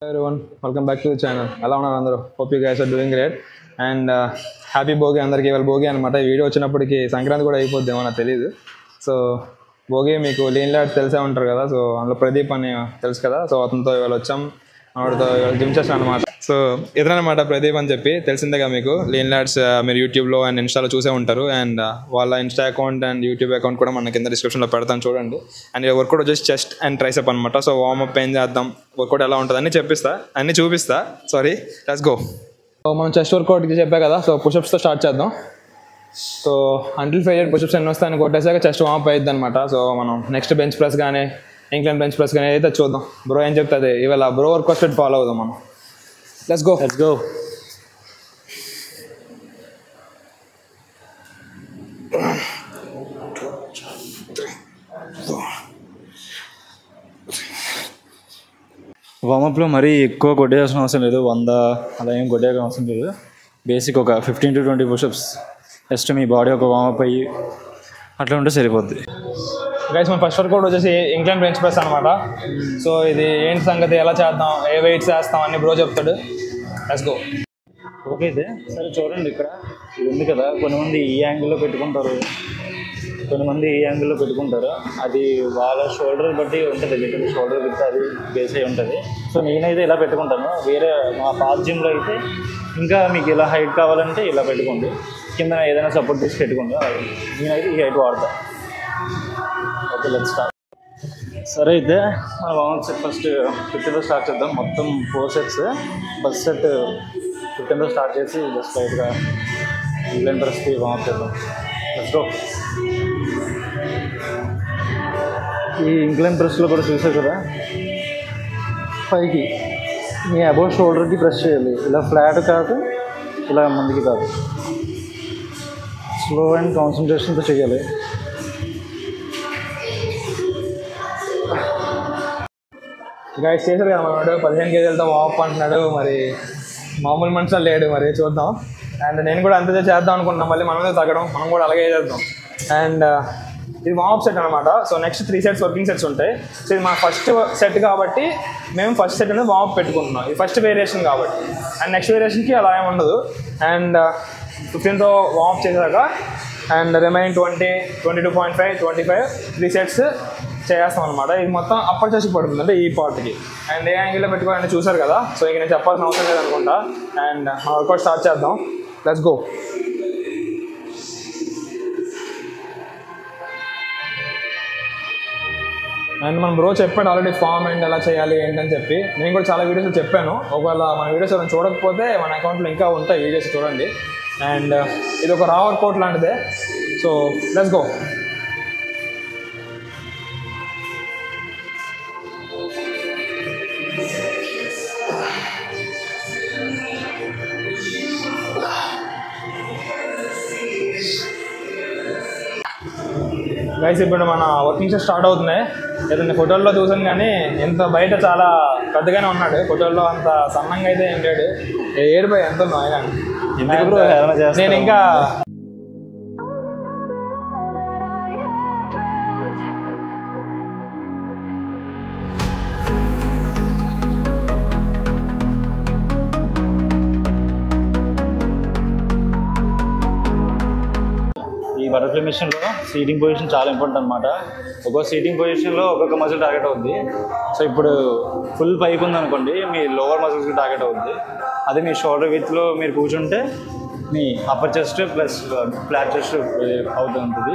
Everyone, welcome back to the channel. ఎలా ఉన్నారు అందరూ? Hope you guys are doing great and happy Bhogi అందరికీ. ఇవాళ భోగి అనమాట. ఈ వీడియో వచ్చినప్పటికీ సంక్రాంతి కూడా అయిపోద్దేమో నాకు తెలియదు. సో భోగి మీకు లీన్ లాడ్స్ తెలిసే ఉంటారు కదా. సో అందులో ప్రదీప్ అని తెలుసు కదా. సో అతనితో ఇవాళ వచ్చాం, ఆవిడతో ఇవాళ జిమ్ చేస్తాను అనమాట. సో ఇతరనమాట ప్రదీప్ అని చెప్పి తెలిసిందేగా మీకు. లీన్ లాడ్స్ మీరు యూట్యూబ్లో అండ్ ఇన్స్టాలో చూసే ఉంటారు. అండ్ వాళ్ళ Insta account and YouTube account కూడా మన కింద డిస్క్రిప్షన్లో పెడతాను చూడండి. అండ్ వర్కౌట్ వచ్చేసి చెస్ట్ అండ్ ట్రైసెప్ అనమాట. సో వార్మప్ ఏం చేద్దాం, వర్కౌట్ ఎలా ఉంటుంది అన్నీ చూపిస్తా. Sorry, let's go. సో మనం చెస్ట్ వర్కౌట్కి చెప్పా కదా. సో పుషప్స్తో స్టార్ట్ చేద్దాం. సో అంటిల్ ఫెయిలియర్ పుషప్స్ ఎన్ని వస్తాయని కొట్టేసాక చెస్ట్ వార్మప్ అయ్యిద్ది అనమాట. సో మనం నెక్స్ట్ బెంచ్ ప్రెస్ కానీ ఇంక్లైన్ బెంచ్ ప్రెస్ కానీ అయితే చూద్దాం. బ్రో ఏం చెప్తుంది ఇవాళ బ్రో వర్కౌట్ స్టెట్ ఫాలో అవుదాం మనం. Let's go. వార్మప్లో మరీ ఎక్కువ కొట్టేయాల్సిన అవసరం లేదు. 100 అలా ఏం కొట్టేయాల్సిన అవసరం లేదు. బేసిక్ ఒక 15 to 20 push-ups just me body ఒక వార్మప్ అయ్యి అట్లా ఉంటే సరిపోద్ది. గైస్ మన ఫస్ట్ వర్కౌట్ వచ్చేసి ఇంక్లైన్ బెంచ్ ప్రెస్ అనమాట. సో ఇది ఏంటి సంగతి, ఎలా చేద్దాం, ఏ వెయిట్స్ వేస్తాం అన్ని బ్రో చెప్తాడు. Let's go. ఓకే అయితే సరే చూడండి, ఇక్కడ ఇది ఉంది కదా, కొంతమంది ఈ యాంగిల్లో పెట్టుకుంటారు, కొంతమంది ఈ యాంగిల్లో పెట్టుకుంటారు. అది వాళ్ళ షోల్డర్ బట్టి ఉంటుంది. లిటిల్ షోల్డర్ పెడితే అది బేస్ అయి ఉంటుంది. సో నేనైతే ఇలా పెట్టుకుంటాను. వేరే మా పాత జిమ్లో అయితే ఇంకా మీకు ఇలా హైట్ కావాలంటే ఇలా పెట్టుకోండి, కింద ఏదైనా సపోర్ట్ తీసి పెట్టుకోండి. నేనైతే ఈ హైట్ వాడతాను. Okay let's start. సరే అయితే మనం వార్మప్ సెట్ ఫస్ట్ 15తో స్టార్ట్ చేద్దాం. మొత్తం 4 సెట్స్. ఫస్ట్ సెట్ 15తో స్టార్ట్ చేసి జస్ట్ లైట్గా ఇంక్లైన్ ప్రెస్కి వార్మప్ చేద్దాం. Let's go. ఈ ఇంక్లైన్ ప్రెస్లో కూడా చూసారు కదా, పైకి మీ అబౌవ్ షోల్డర్కి ప్రెస్ చేయాలి. ఇలా ఫ్లాట్ కాదు, ఇలా ముందుకి కాదు, స్లో అండ్ కాన్సన్ట్రేషన్తో చేయాలి. గైస్ చేశారు కదా మనవాడు 15 కేజీలతో వార్మప్ అంటున్నాడు. మరి మామూలు మనుషులు లేడు, మరి చూద్దాం. అండ్ నేను కూడా అంతే చేద్దాం అనుకుంటున్నాం. మళ్ళీ మనమే తగ్గడం, మనం కూడా అలాగే చేద్దాం. అండ్ ఇది వార్మప్ సెట్ అనమాట. So next 3 sets working sets ఉంటాయి. సో ఇది మా ఫస్ట్ సెట్ కాబట్టి మేము ఫస్ట్ సెట్ అనేది వార్మప్ పెట్టుకుంటున్నాం. ఇది ఫస్ట్ వేరియేషన్ కాబట్టి. అండ్ నెక్స్ట్ వేరియేషన్కి అలా ఏమి ఉండదు. అండ్ 15తో వార్మప్ చేశాక అండ్ రిమైనింగ్ 20, 22.5, 25 3 సెట్స్ చేస్తాం అనమాట. ఇది మొత్తం అప్పర్ చెస్ట్ పడుతుంది, అంటే ఈ పార్ట్కి. అండ్ ఏ యాంగిల్లో పెట్టుకోవాలని చూసారు కదా. సో ఇక నేను చెప్పాల్సిన అవసరం లేదనుకుంటా. అండ్ మా వర్కౌట్ స్టార్ట్ చేద్దాం. Let's go. అండ్ మన బ్రో చెప్పాడు ఆల్రెడీ ఫామ్ అండ్ ఎలా చేయాలి ఏంటని చెప్పి. నేను కూడా చాలా వీడియోస్లో చెప్పాను. ఒకవేళ మన వీడియోస్ ఎవరైనా చూడకపోతే మన అకౌంట్లో ఇంకా ఉంటాయి వీడియోస్, చూడండి. అండ్ ఇది ఒక రా వర్కౌట్ లాంటిదే. So let's go. గైస్ ఇప్పుడు మన వర్కింగ్ సెట్ స్టార్ట్ అవుతున్నాయి. ఏదైనా ఫోటోల్లో చూసాను కానీ ఎంత బయట చాలా పెద్దగానే ఉన్నాడు. ఫోటోల్లో అంత సన్నంగా అయితే ఏం లేడు. ఏడిపోయి ఎంత ఆయన. నేను ఇంకా బటర్ఫ్లై మిషన్లో సీటింగ్ పొజిషన్ చాలా ఇంపార్టెంట్ అనమాట. ఒక్కొక్క సీటింగ్ పొజిషన్లో ఒక్కొక్క మజిల్ టార్గెట్ అవుద్ది. సో ఇప్పుడు ఫుల్ పైకి ఉందనుకోండి, మీ లోవర్ మజిల్స్కి టార్గెట్ అవుద్ది. అదే మీ షోల్డర్ విత్లో మీరు కూర్చుంటే మీ upper chest plus flat chest అవుతుంటుంది,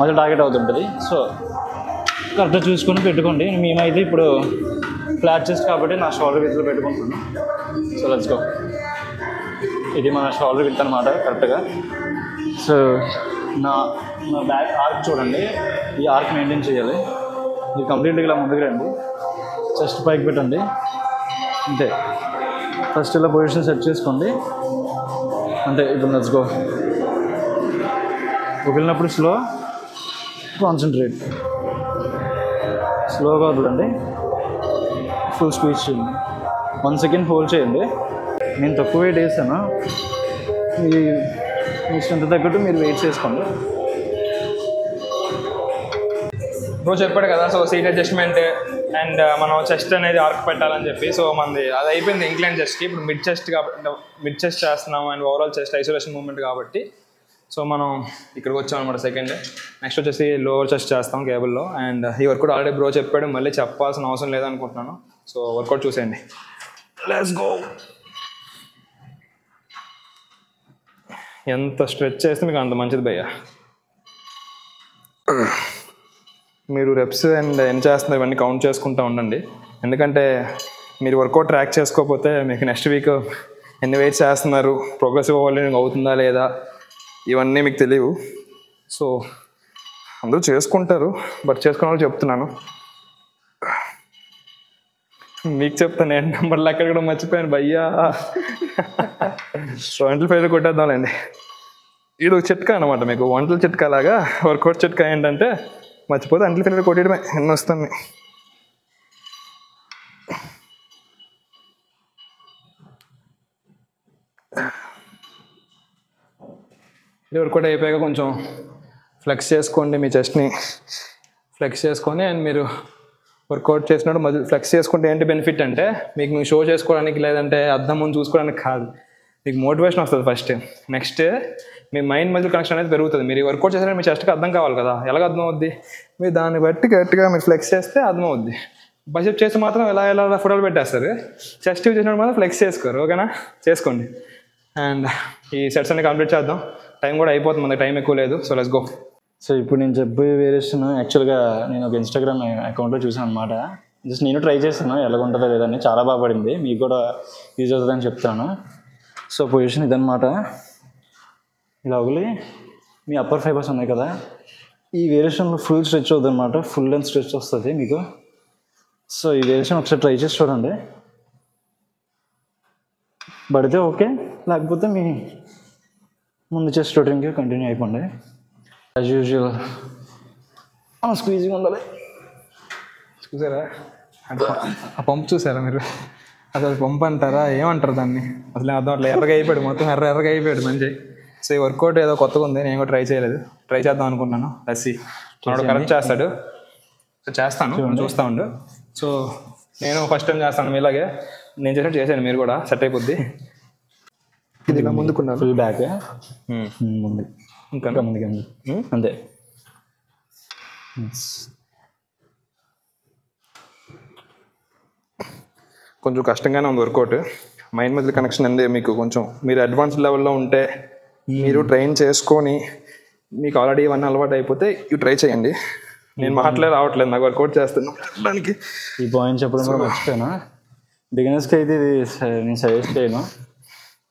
మజిల్ టార్గెట్ అవుతుంటుంది. సో కరెక్ట్గా చూసుకొని పెట్టుకోండి. మేమైతే ఇప్పుడు ఫ్లాట్ చెస్ట్ కాబట్టి నా షోల్డర్ విత్లో పెట్టుకుంటున్నాను. So let's go. ఇది మన షోల్డర్ విత్ అనమాట కరెక్ట్గా. సో నా బ్యాక్ ఆర్క్ చూడండి, ఈ ఆర్క్ మెయింటైన్ చేయాలి. ఇది కంప్లీట్గా ఇలా ముందుకు రండి, చెస్ట్ పైకి పెట్టండి, అంతే. ఫస్ట్ ఇలా పొజిషన్ సెట్ చేసుకోండి, అంతే. ఇప్పుడు లెట్స్ గో. వదిలినప్పుడు స్లో, కాన్సన్ట్రేట్, స్లోగా వదలండి, ఫుల్ స్పీడ్ చేయండి. 1 సెకండ్ హోల్డ్ చేయండి. నేను తక్కువ వెయిట్ వేసాను, మీ స్ట్రెంత్ తగ్గట్టు మీరు వెయిట్ చేసుకోండి. బ్రో చెప్పాడు కదా. సో సీట్ అడ్జస్ట్మెంట్ అండ్ మనం చెస్ట్ అనేది ఆర్క్ పెట్టాలని చెప్పి. సో మనది అది అయిపోయింది ఇంక్లైన్ చెస్ట్కి. ఇప్పుడు మిడ్ చెస్ట్ కాబట్టి మిడ్ చెస్ట్ చేస్తున్నాం and overall chest isolation movement కాబట్టి సో మనం ఇక్కడికి వచ్చాం అనమాట సెకండ్. నెక్స్ట్ వచ్చేసి లోవర్ చెస్ట్ చేస్తాం కేబుల్లో. అండ్ ఈ వర్కౌట్ ఆల్రెడీ బ్రో చెప్పాడు, మళ్ళీ చెప్పాల్సిన అవసరం లేదనుకుంటున్నాను. సో వర్కౌట్ చూసేయండి. Let's go. ఎంత స్ట్రెచ్ చేస్తే మీకు అంత మంచిది భయ్య. మీరు రెప్స్ అండ్ ఎన్ని చేస్తున్నారు ఇవన్నీ కౌంట్ చేసుకుంటూ ఉండండి. ఎందుకంటే మీరు వర్కౌట్ ట్రాక్ చేసుకోకపోతే మీకు నెక్స్ట్ వీక్ ఎన్ని వెయిట్స్ చేస్తున్నారు, ప్రోగ్రెసివ్ ఓవర్లోడింగ్ అవుతుందా లేదా ఇవన్నీ మీకు తెలియవు. సో అందరూ చేసుకుంటారు, బట్ చేసుకున్న వాళ్ళు చెప్తున్నాను. మీకు చెప్తాను 8 నెంబర్లు అక్కడ కూడా మర్చిపోయాను భయ్యా. 25 కొట్టేద్దాంలేండి. ఇది ఒక చిట్కా అనమాట, మీకు వంటల చిట్కా లాగా వర్కౌట్ చిట్కా ఏంటంటే మర్చిపోతే అంట్లు ఫిల్లర్ కొట్టేయడమే. ఎన్ని వస్తుంది. ఇది వర్కౌట్ అయిపోయాక కొంచెం ఫ్లెక్స్ చేసుకోండి, మీ చెస్ట్ని ఫ్లెక్స్ చేసుకొని. అండ్ మీరు వర్కౌట్ చేసినప్పుడు మళ్ళీ ఫ్లెక్స్ చేసుకుంటే ఏంటి బెనిఫిట్ అంటే మీకు షో చేసుకోవడానికి లేదంటే అద్దం ముందు చూసుకోవడానికి కాదు, మీకు మోటివేషన్ వస్తుంది ఫస్ట్. నెక్స్ట్ మీ మైండ్ మధ్య కనెక్షన్ అనేది పెరుగుతుంది. మీరు వర్కౌట్ చేసినా మీ చెస్ట్కి అర్థం కావాలి కదా, ఎలాగ అర్థం అవుద్ది, మీరు దాన్ని బట్టి గట్టిగా మీరు ఫ్లెక్స్ చేస్తే అర్థం అవుద్ది. బైసెప్ చేసి మాత్రం ఎలా ఫోటోలు పెట్టేస్తారు, చెస్ట్ చేసినప్పుడు మాత్రం ఫ్లెక్స్ చేసుకోరు. ఓకేనా, చేసుకోండి. అండ్ ఈ సెట్స్ అన్ని కంప్లీట్ చేద్దాం, టైం కూడా అయిపోతుంది, మనకి టైం ఎక్కువ లేదు. So let's go. సో ఇప్పుడు నేను చెప్పే వేరియేషన్ యాక్చువల్గా నేను ఒక ఇన్స్టాగ్రామ్ అకౌంట్లో చూసాను అనమాట. జస్ట్ నేను ట్రై చేస్తాను ఎలా ఉంటుందో లేదని. చాలా బాగా పడింది, మీకు కూడా యూజ్ అవుతుందని చెప్తాను. సో పొజిషన్ ఇదనమాట. ఇలా వదిలి మీ అప్పర్ ఫైబర్స్ ఉన్నాయి కదా, ఈ వేరియేషన్లో ఫుల్ స్ట్రెచ్ అవుతుంది అనమాట, ఫుల్ లెంత్ స్ట్రెచ్ వస్తుంది మీకు. సో ఈ వేరియేషన్ ఒకసారి ట్రై చేసి చూడండి, పడితే ఓకే, లేకపోతే మీ ముందు చెస్ట్ రొటీన్కి కంటిన్యూ అయిపోండి. యాజ్ యూజువల్ స్క్వీజింగ్ ఉండాలి. చూసారా ఆ పంప్, చూసారా మీరు? అసలు పంప్ అంటారా ఏమంటారు దాన్ని అసలు అర్థం అట్లా ఎర్రగా అయిపోయాడు, మొత్తం ఎర్రగా అయిపోయాడు మంచి. సో ఈ వర్కౌట్ ఏదో కొత్తగా ఉంది, నేను కూడా ట్రై చేయలేదు, ట్రై చేద్దాం అనుకున్నాను. లస్సీ మనోడు కరెక్ట్ చేస్తాడు, సో చేస్తాను, చూస్తూ ఉండు. సో నేను ఫస్ట్ టైం చేస్తాను మీలాగే, నేను చేసినట్టు చేశాను, మీరు కూడా సెట్ అయిపోద్ది. ఇది ఇలా ముందుకున్నాను, ఫుల్ బ్యాక్ ముందు, ఇంకా ముందుకి అంతే. కొంచెం కష్టంగానే ఉంది వర్కౌట్, మైండ్ మధ్య కనెక్షన్ అంది. మీకు కొంచెం మీరు అడ్వాన్స్ లెవెల్లో ఉంటే మీరు ట్రైన్ చేసుకొని మీకు ఆల్రెడీ ఇవన్నీ అలవాటు అయిపోతే ఇవి ట్రై చేయండి. నేను మాటలే రావట్లేదు, నాకు వర్కౌట్ చేస్తున్నాను చెప్పడానికి. ఈ పాయింట్ చెప్పడం కూడా మర్చిపోయాను. బిగినర్స్కి అయితే ఇది నేను సజెస్ట్ చేయను.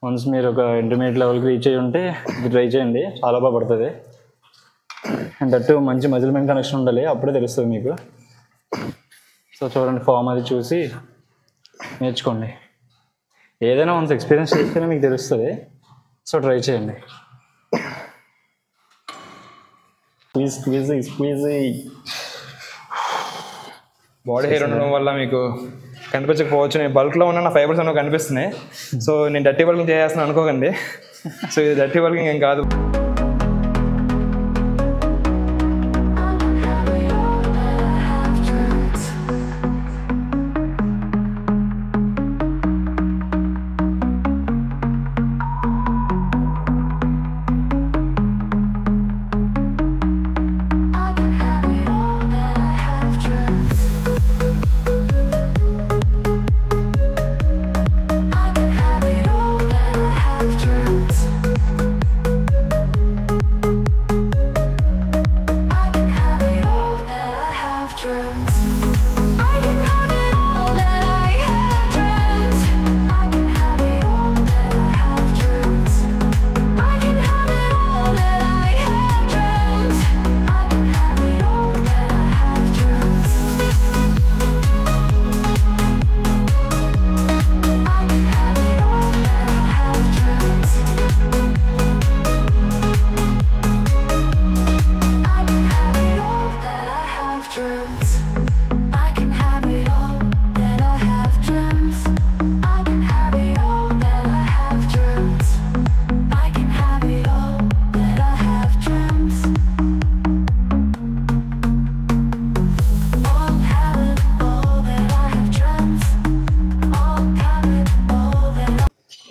వన్స్ మీరు ఒక ఇంటర్మీడియట్ లెవెల్కి రీచ్ అయ్యి ఉంటే ఇది ట్రై చేయండి, చాలా బాగా పడుతుంది. అండ్ అటు మంచి మజిల్ మైండ్ కనెక్షన్ ఉండాలి, అప్పుడే తెలుస్తుంది మీకు. సో చూడండి, ఫామ్ అది చూసి నేర్చుకోండి. ఏదైనా వన్స్ ఎక్స్పీరియన్స్ చేస్తేనే మీకు తెలుస్తుంది. సో ట్రై చేయండి. బాడీ హెయిర్ ఉండడం వల్ల మీకు కనిపించకపోవచ్చు, నేను బల్క్లో ఉన్న నా ఫైబర్స్ అన్నీ కనిపిస్తున్నాయి. సో నేను డర్టీ వర్కింగ్ చేసేస్తున్నాను అనుకోకండి. సో ఇది డర్టీ వర్కింగ్ ఏం కాదు.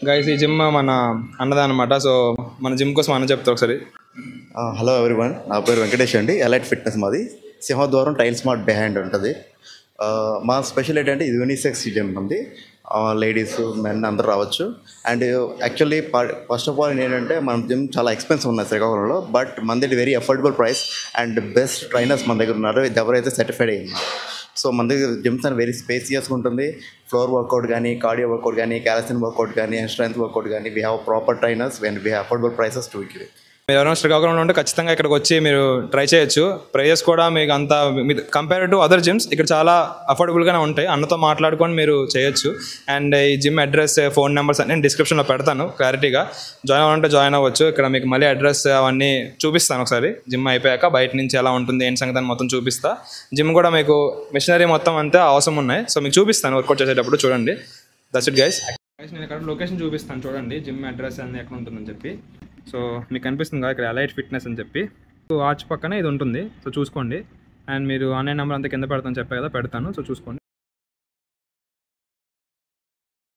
గైస్ ఈ జిమ్ మన అన్నదా అనమాట. సో మన జిమ్ కోసం అన్న చెప్తారు ఒకసారి. హలో ఎవ్రీవన్, నా పేరు వెంకటేష్ అండి. ఎలైట్ ఫిట్నెస్ మాది సింహద్వారం టైల్ స్మార్ట్ బిహైండ్ ఉంటుంది. మా స్పెషల్ ఏంటంటే ఇది యూనిసెక్స్ జిమ్ ఉంది. లేడీస్ మెన్ అందరూ రావచ్చు. And actually first of all ఏంటంటే మన జిమ్ చాలా ఎక్స్పెన్సివ్ ఉన్నాయి శ్రీకాకుళంలో. బట్ మనది very affordable price and best trainers మన దగ్గర ఉన్నారు, ఎవరైతే సర్టిఫైడ్ అయ్యింది. సో మన దగ్గర జిమ్స్ అని వెరీ స్పేసియస్గా ఉంటుంది. ఫ్లోర్ వర్కౌట్ కానీ, కార్డియో వర్కౌట్ కానీ, క్యాలసిన్ వర్కౌట్ కానీ, అండ్ స్ట్రెంత్ వర్కౌట్ కానీ, we have proper trainers and we have affordable prices to give. మీరు ఎవరైనా శ్రీకాకుళంలో ఉంటే ఖచ్చితంగా ఇక్కడికి వచ్చి మీరు ట్రై చేయొచ్చు. ప్రైజెస్ కూడా మీకు అంత కంపేర్ టు అదర్ జిమ్స్ ఇక్కడ చాలా అఫోర్డబుల్గానే ఉంటాయి. అన్నతో మాట్లాడుకొని మీరు చేయొచ్చు. అండ్ ఈ జిమ్ అడ్రస్, ఫోన్ నెంబర్స్ అన్ని నేను డిస్క్రిప్షన్లో పెడతాను క్లారిటీగా. జాయిన్ అవ్వాలంటే జాయిన్ అవ్వచ్చు. ఇక్కడ మీకు మళ్ళీ అడ్రస్ అవన్నీ చూపిస్తాను ఒకసారి. జిమ్ అయిపోయాక బయట నుంచి ఎలా ఉంటుంది ఏంటి సంగతి అని మొత్తం చూపిస్తా. జిమ్ కూడా మీకు మిషనరీ మొత్తం అంతా అవసరం ఉన్నాయి. సో మీకు చూపిస్తాను వర్కౌట్ చేసేటప్పుడు, చూడండి. That's it guys. నేను ఇక్కడ లొకేషన్ చూపిస్తాను చూడండి, జిమ్ అడ్రస్ అన్నీ ఎక్కడ ఉంటుందని చెప్పి. సో మీకు కనిపిస్తుంది కదా ఇక్కడ ఎలైట్ ఫిట్నెస్ అని చెప్పి. సో ఆర్చ్ పక్కనే ఇది ఉంటుంది. సో చూసుకోండి. అండ్ మీరు ఆన్లైన్ నెంబర్ అంతా కింద పెడతాను చెప్పే కదా, పెడతాను. సో చూసుకోండి.